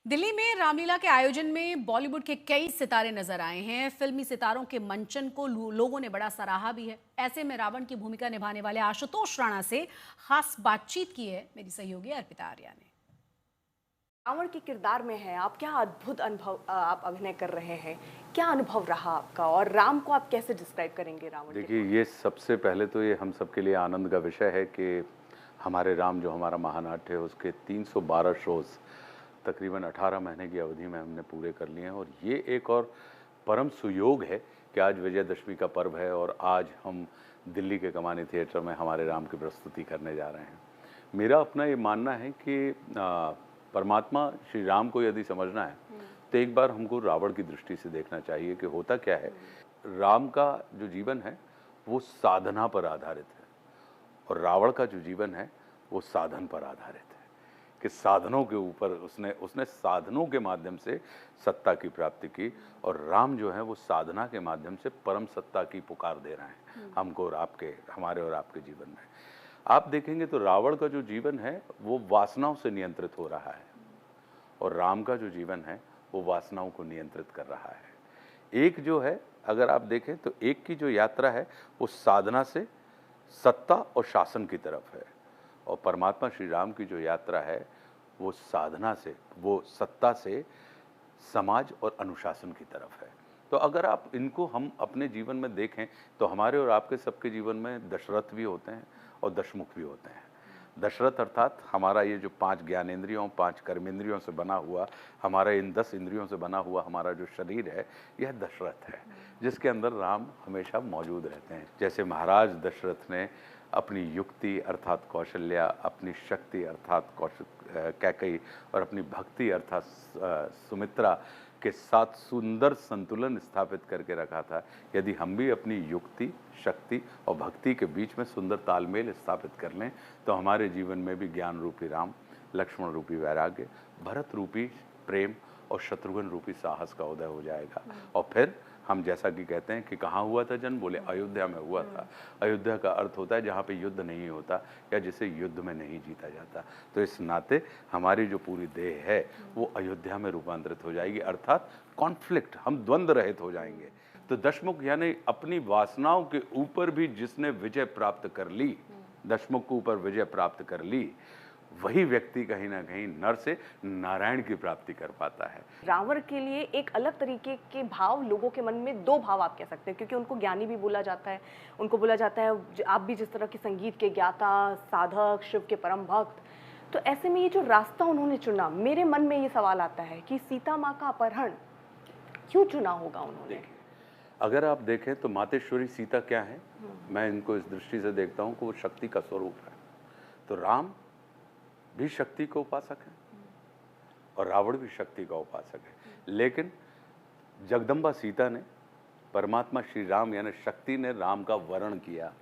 दिल्ली में रामलीला के आयोजन में बॉलीवुड के कई सितारे नजर आए हैं। फिल्मी सितारों के मंचन को लोगों ने बड़ा सराहा भी है। ऐसे में रावण की भूमिका निभाने वाले आशुतोष राणा से खास बातचीत की है मेरी सहयोगी अर्पिता आर्या ने। रावण के किरदार में है आप, क्या अद्भुत अनुभव आप अभिनय कर रहे हैं। क्या अनुभव रहा आपका और राम को आप कैसे डिस्क्राइब करेंगे रावण के देखिए, ये सबसे पहले तो ये हम सबके लिए आनंद का विषय है कि हमारे राम जो हमारा महानाट्य है उसके 312 शोज़ तकरीबन 18 महीने की अवधि में हमने पूरे कर लिए हैं। और ये एक और परम सुयोग है कि आज विजयदशमी का पर्व है और आज हम दिल्ली के कमानी थिएटर में हमारे राम की प्रस्तुति करने जा रहे हैं। मेरा अपना ये मानना है कि परमात्मा श्री राम को यदि समझना है तो एक बार हमको रावण की दृष्टि से देखना चाहिए कि होता क्या है। राम का जो जीवन है वो साधना पर आधारित है और रावण का जो जीवन है वो साधन पर आधारित है कि साधनों के ऊपर उसने साधनों के माध्यम से सत्ता की प्राप्ति की और राम जो है वो साधना के माध्यम से परम सत्ता की पुकार दे रहे हैं हमको और आपके, हमारे और आपके जीवन में। आप देखेंगे तो रावण का जो जीवन है वो वासनाओं से नियंत्रित हो रहा है और राम का जो जीवन है वो वासनाओं को नियंत्रित कर रहा है। एक जो है, अगर आप देखें तो एक की जो यात्रा है वो साधना से सत्ता और शासन की तरफ है और परमात्मा श्री राम की जो यात्रा है वो साधना से, वो सत्ता से समाज और अनुशासन की तरफ है। तो अगर आप इनको हम अपने जीवन में देखें तो हमारे और आपके सबके जीवन में दशरथ भी होते हैं और दशमुख भी होते हैं। दशरथ अर्थात हमारा ये जो 5 ज्ञानेंद्रियों, 5 कर्मेंद्रियों से बना हुआ, हमारा इन 10 इंद्रियों से बना हुआ हमारा जो शरीर है, यह दशरथ है जिसके अंदर राम हमेशा मौजूद रहते हैं। जैसे महाराज दशरथ ने अपनी युक्ति अर्थात कौशल्या, अपनी शक्ति अर्थात कैकेयी और अपनी भक्ति अर्थात सुमित्रा के साथ सुंदर संतुलन स्थापित करके रखा था। यदि हम भी अपनी युक्ति, शक्ति और भक्ति के बीच में सुंदर तालमेल स्थापित कर लें तो हमारे जीवन में भी ज्ञान रूपी राम, लक्ष्मण रूपी वैराग्य, भरत रूपी प्रेम और शत्रुघ्न रूपी साहस का उदय हो जाएगा। और फिर हम जैसा कि कहते हैं कि कहाँ हुआ था जन्म, बोले अयोध्या में हुआ था। अयोध्या का अर्थ होता है जहाँ पे युद्ध नहीं होता या जिसे युद्ध में नहीं जीता जाता। तो इस नाते हमारी जो पूरी देह है वो अयोध्या में रूपांतरित हो जाएगी, अर्थात कॉन्फ्लिक्ट, हम द्वंद्व रहित हो जाएंगे। तो दशमुख यानी अपनी वासनाओं के ऊपर भी जिसने विजय प्राप्त कर ली, दशमुख के ऊपर विजय प्राप्त कर ली, वही व्यक्ति कहीं ना कहीं नर से नारायण की प्राप्ति कर पाता है। रावण के लिए एक अलग तरीके के भाव, लोगों के मन में 2 भाव आप कह सकते हैं, क्योंकि उनको ज्ञानी भी बोला जाता है, उनको बोला जाता है आप भी जिस तरह के संगीत के ज्ञाता, साधक, शिव के परम भक्त। तो ऐसे में ये जो रास्ता उन्होंने चुना, मेरे मन में ये सवाल आता है कि सीता माँ का अपहरण क्यों चुना होगा उन्होंने। अगर आप देखें तो मातेश्वरी सीता क्या है, मैं इनको इस दृष्टि से देखता हूँ कि वो शक्ति का स्वरूप है। तो राम भी शक्ति का उपासक है और रावण भी शक्ति का उपासक है। लेकिन जगदम्बा सीता ने, परमात्मा श्री राम यानी शक्ति ने राम का वरण किया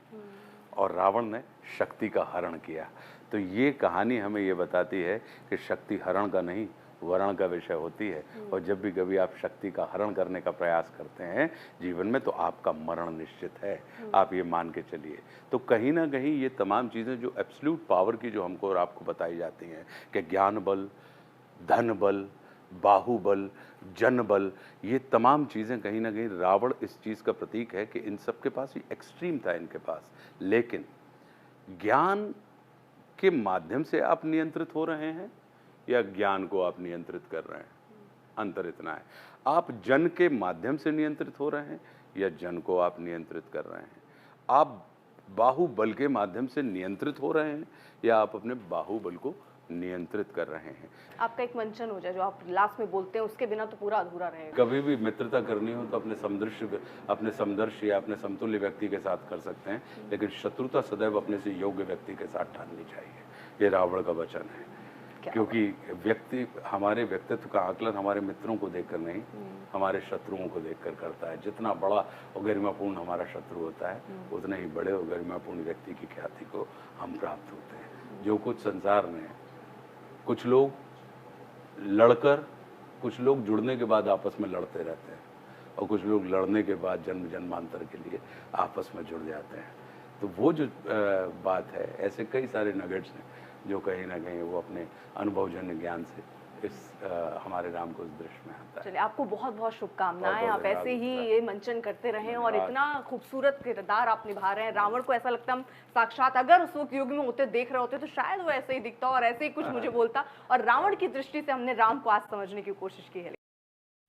और रावण ने शक्ति का हरण किया। तो ये कहानी हमें ये बताती है कि शक्ति हरण का नहीं, वरण का विषय होती है। और जब भी कभी आप शक्ति का हरण करने का प्रयास करते हैं जीवन में तो आपका मरण निश्चित है, आप ये मान के चलिए। तो कहीं ना कहीं ये तमाम चीज़ें जो एब्सोल्यूट पावर की जो हमको और आपको बताई जाती हैं कि ज्ञान बल, धन बल, बाहुबल, जन बल, ये तमाम चीज़ें कहीं ना कहीं रावण इस चीज़ का प्रतीक है कि इन सब के पास एक्सट्रीम था इनके पास। लेकिन ज्ञान के माध्यम से आप नियंत्रित हो रहे हैं या ज्ञान को आप नियंत्रित कर रहे हैं, अंतर इतना है। आप जन के माध्यम से नियंत्रित हो रहे हैं या जन को आप नियंत्रित कर रहे हैं। आप बाहुबल के माध्यम से नियंत्रित हो रहे हैं या आप अपने बाहुबल को नियंत्रित कर रहे हैं। आपका एक मंचन हो जाए जो आप लास्ट में बोलते हैं, उसके बिना तो पूरा अधूरा रहेगा। कभी भी मित्रता करनी हो तो अपने समदर्शी या अपने समतुल्य व्यक्ति के साथ कर सकते हैं, लेकिन शत्रुता सदैव अपने से योग्य व्यक्ति के साथ ठाननी चाहिए। ये रावण का वचन है, क्योंकि व्यक्ति हमारे व्यक्तित्व का आकलन हमारे मित्रों को देखकर नहीं, हमारे शत्रुओं को देखकर करता है। जितना बड़ा और गरिमापूर्ण हमारा शत्रु होता है उतने ही बड़े और गरिमापूर्ण व्यक्ति की ख्याति को हम प्राप्त होते हैं। जो कुछ संसार में कुछ लोग लड़कर, कुछ लोग जुड़ने के बाद आपस में लड़ते रहते हैं और कुछ लोग लड़ने के बाद जन्म जन्मांतर के लिए आपस में जुड़ जाते हैं। तो वो जो बात है, ऐसे कई सारे नगेट्स हैं जो कहीं ना कहीं वो अपने अनुभवजन्य ज्ञान से हमारे राम को उस दृश्य में आता है। चलिए, आपको बहुत बहुत शुभकामनाएं। बहुत-बहुत आप ऐसे ही धन्यवाद। ये मंचन करते रहें और धन्यवाद। इतना खूबसूरत किरदार आप निभा रहे हैं। रावण को ऐसा लगता है हम साक्षात अगर उस वक्त युग में होते देख रहे होते तो शायद वो ऐसे ही दिखता और ऐसे ही कुछ मुझे बोलता, और रावण की दृष्टि से हमने राम को आज समझने की कोशिश की है।